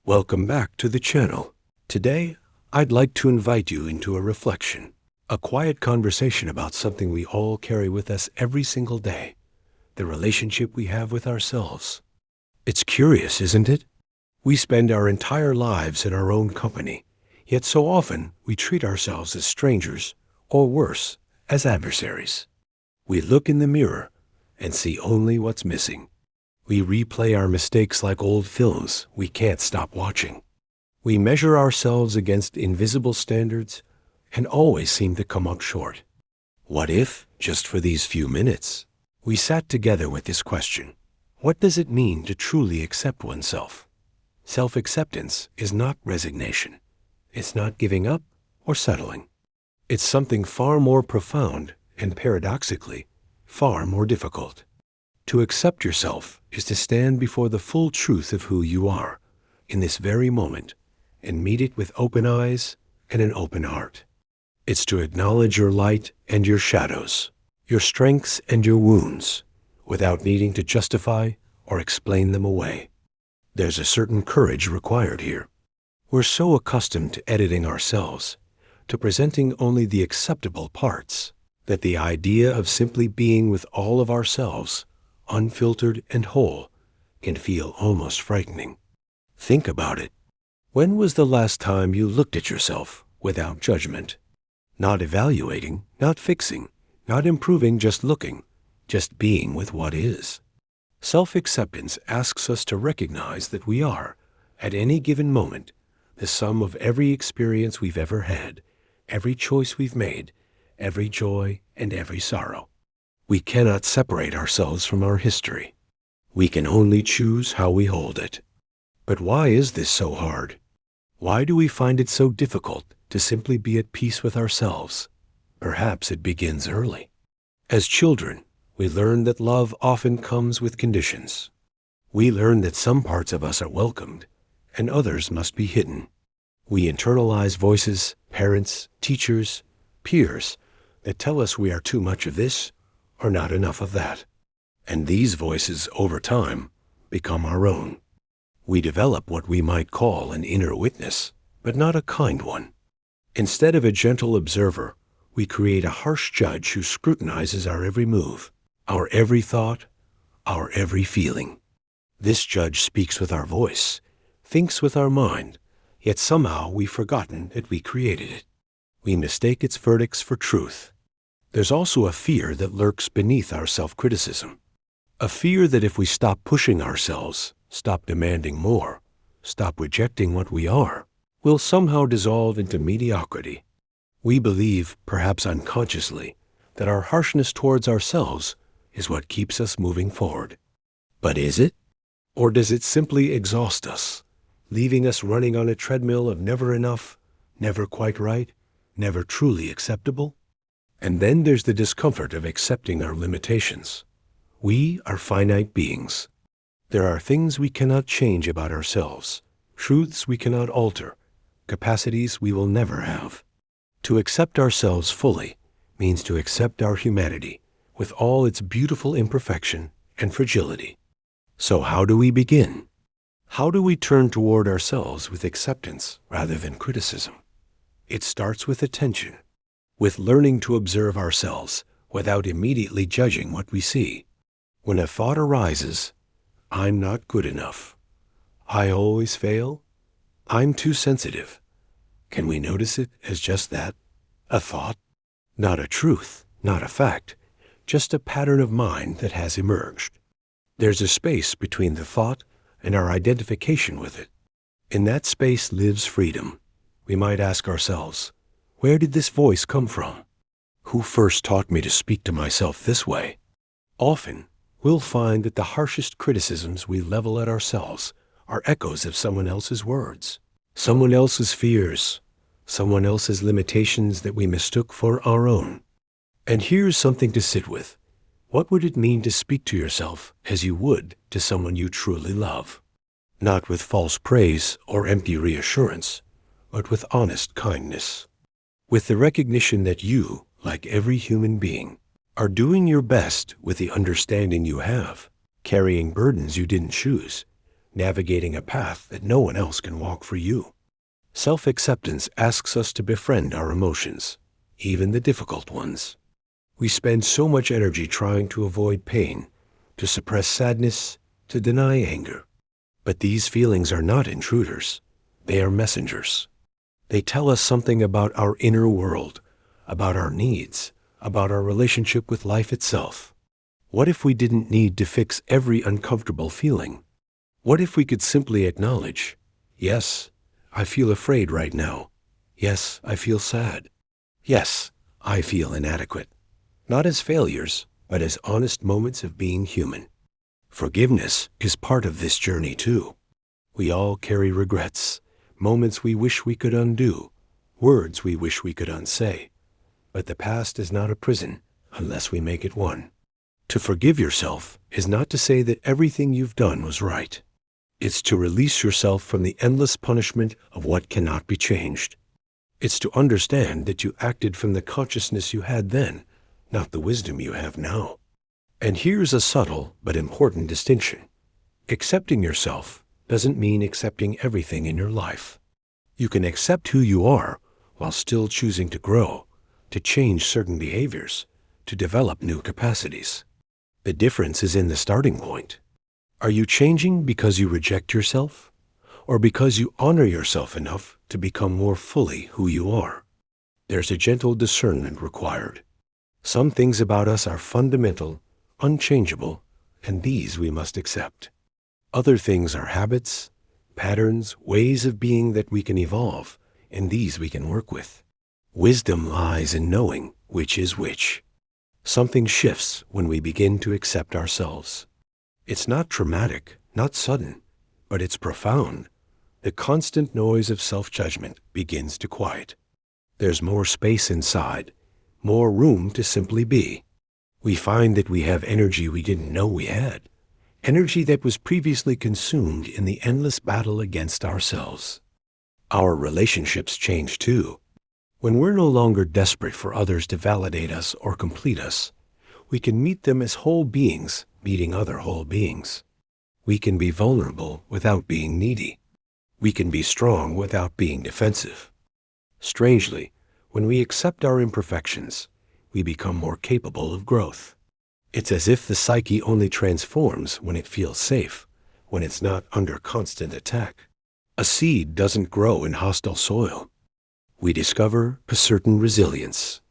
Welcome back to the channel. Today, I'd like to invite you into a reflection, a quiet conversation about something we all carry with us every single day, the relationship we have with ourselves. It's curious, isn't it? We spend our entire lives in our own company, yet so often we treat ourselves as strangers, or worse, as adversaries. We look in the mirror and see only what's missing. We replay our mistakes like old films we can't stop watching. We measure ourselves against invisible standards and always seem to come up short. What if, just for these few minutes, we sat together with this question? What does it mean to truly accept oneself? Self-acceptance is not resignation. It's not giving up or settling. It's something far more profound and, paradoxically, far more difficult. To accept yourself is to stand before the full truth of who you are in this very moment and meet it with open eyes and an open heart. It's to acknowledge your light and your shadows, your strengths and your wounds, without needing to justify or explain them away. There's a certain courage required here. We're so accustomed to editing ourselves, to presenting only the acceptable parts, that the idea of simply being with all of ourselves, unfiltered and whole, can feel almost frightening. Think about it. When was the last time you looked at yourself without judgment? Not evaluating, not fixing, not improving, just looking, just being with what is. Self-acceptance asks us to recognize that we are, at any given moment, the sum of every experience we've ever had, every choice we've made, every joy and every sorrow. We cannot separate ourselves from our history. We can only choose how we hold it. But why is this so hard? Why do we find it so difficult to simply be at peace with ourselves? Perhaps it begins early. As children, we learn that love often comes with conditions. We learn that some parts of us are welcomed and others must be hidden. We internalize voices, parents, teachers, peers that tell us we are too much of this or not enough of that. And these voices, over time, become our own. We develop what we might call an inner witness, but not a kind one. Instead of a gentle observer, we create a harsh judge who scrutinizes our every move, our every thought, our every feeling. This judge speaks with our voice, thinks with our mind, yet somehow we've forgotten that we created it. We mistake its verdicts for truth. There's also a fear that lurks beneath our self-criticism. A fear that if we stop pushing ourselves, stop demanding more, stop rejecting what we are, we'll somehow dissolve into mediocrity. We believe, perhaps unconsciously, that our harshness towards ourselves is what keeps us moving forward. But is it? Or does it simply exhaust us, leaving us running on a treadmill of never enough, never quite right, never truly acceptable? And then there's the discomfort of accepting our limitations. We are finite beings. There are things we cannot change about ourselves, truths we cannot alter, capacities we will never have. To accept ourselves fully means to accept our humanity with all its beautiful imperfection and fragility. So how do we begin? How do we turn toward ourselves with acceptance rather than criticism? It starts with attention, with learning to observe ourselves without immediately judging what we see. When a thought arises, I'm not good enough, I always fail, I'm too sensitive, can we notice it as just that, a thought? Not a truth, not a fact, just a pattern of mind that has emerged. There's a space between the thought and our identification with it. In that space lives freedom. We might ask ourselves, where did this voice come from? Who first taught me to speak to myself this way? Often, we'll find that the harshest criticisms we level at ourselves are echoes of someone else's words, someone else's fears, someone else's limitations that we mistook for our own. And here's something to sit with. What would it mean to speak to yourself as you would to someone you truly love? Not with false praise or empty reassurance, but with honest kindness. With the recognition that you, like every human being, are doing your best with the understanding you have, carrying burdens you didn't choose, navigating a path that no one else can walk for you. Self-acceptance asks us to befriend our emotions, even the difficult ones. We spend so much energy trying to avoid pain, to suppress sadness, to deny anger. But these feelings are not intruders. They are messengers. They tell us something about our inner world, about our needs, about our relationship with life itself. What if we didn't need to fix every uncomfortable feeling? What if we could simply acknowledge, yes, I feel afraid right now. Yes, I feel sad. Yes, I feel inadequate. Not as failures, but as honest moments of being human. Forgiveness is part of this journey too. We all carry regrets, moments we wish we could undo, words we wish we could unsay. But the past is not a prison unless we make it one. To forgive yourself is not to say that everything you've done was right. It's to release yourself from the endless punishment of what cannot be changed. It's to understand that you acted from the consciousness you had then, not the wisdom you have now. And here's a subtle but important distinction. Accepting yourself doesn't mean accepting everything in your life. You can accept who you are while still choosing to grow, to change certain behaviors, to develop new capacities. The difference is in the starting point. Are you changing because you reject yourself, or because you honor yourself enough to become more fully who you are? There's a gentle discernment required. Some things about us are fundamental, unchangeable, and these we must accept. Other things are habits, patterns, ways of being that we can evolve, and these we can work with. Wisdom lies in knowing which is which. Something shifts when we begin to accept ourselves. It's not traumatic, not sudden, but it's profound. The constant noise of self-judgment begins to quiet. There's more space inside, more room to simply be. We find that we have energy we didn't know we had, energy that was previously consumed in the endless battle against ourselves. Our relationships change too. When we're no longer desperate for others to validate us or complete us, we can meet them as whole beings meeting other whole beings. We can be vulnerable without being needy. We can be strong without being defensive. Strangely, when we accept our imperfections, we become more capable of growth. It's as if the psyche only transforms when it feels safe, when it's not under constant attack. A seed doesn't grow in hostile soil. We discover a certain resilience.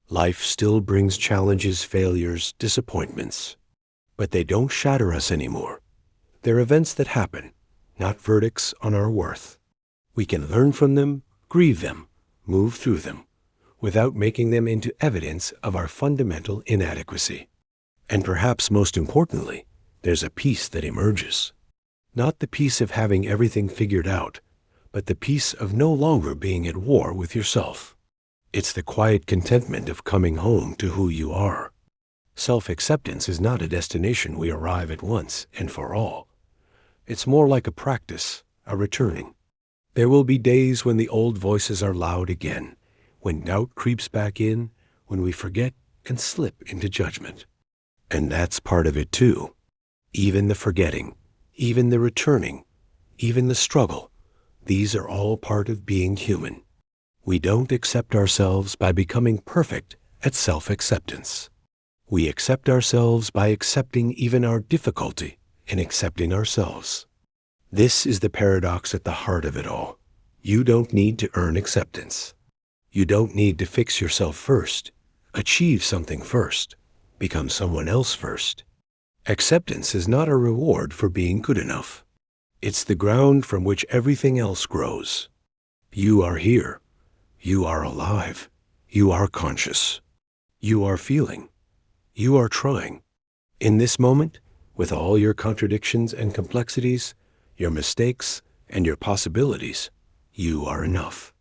Life still brings challenges, failures, disappointments, but they don't shatter us anymore. They're events that happen, not verdicts on our worth. We can learn from them, grieve them, move through them, without making them into evidence of our fundamental inadequacy. And perhaps most importantly, there's a peace that emerges. Not the peace of having everything figured out, but the peace of no longer being at war with yourself. It's the quiet contentment of coming home to who you are. Self-acceptance is not a destination we arrive at once and for all. It's more like a practice, a returning. There will be days when the old voices are loud again, when doubt creeps back in, when we forget and slip into judgment. And that's part of it too. Even the forgetting, even the returning, even the struggle, these are all part of being human. We don't accept ourselves by becoming perfect at self-acceptance. We accept ourselves by accepting even our difficulty in accepting ourselves. This is the paradox at the heart of it all. You don't need to earn acceptance. You don't need to fix yourself first, achieve something first, become someone else first. Acceptance is not a reward for being good enough. It's the ground from which everything else grows. You are here. You are alive. You are conscious. You are feeling. You are trying. In this moment, with all your contradictions and complexities, your mistakes and your possibilities, you are enough.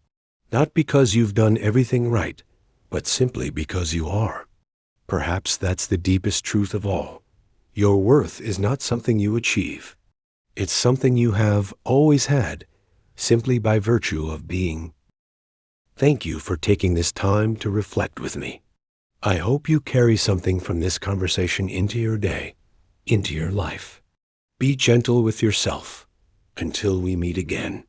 Not because you've done everything right, but simply because you are. Perhaps that's the deepest truth of all. Your worth is not something you achieve. It's something you have always had, simply by virtue of being. Thank you for taking this time to reflect with me. I hope you carry something from this conversation into your day, into your life. Be gentle with yourself, Until we meet again.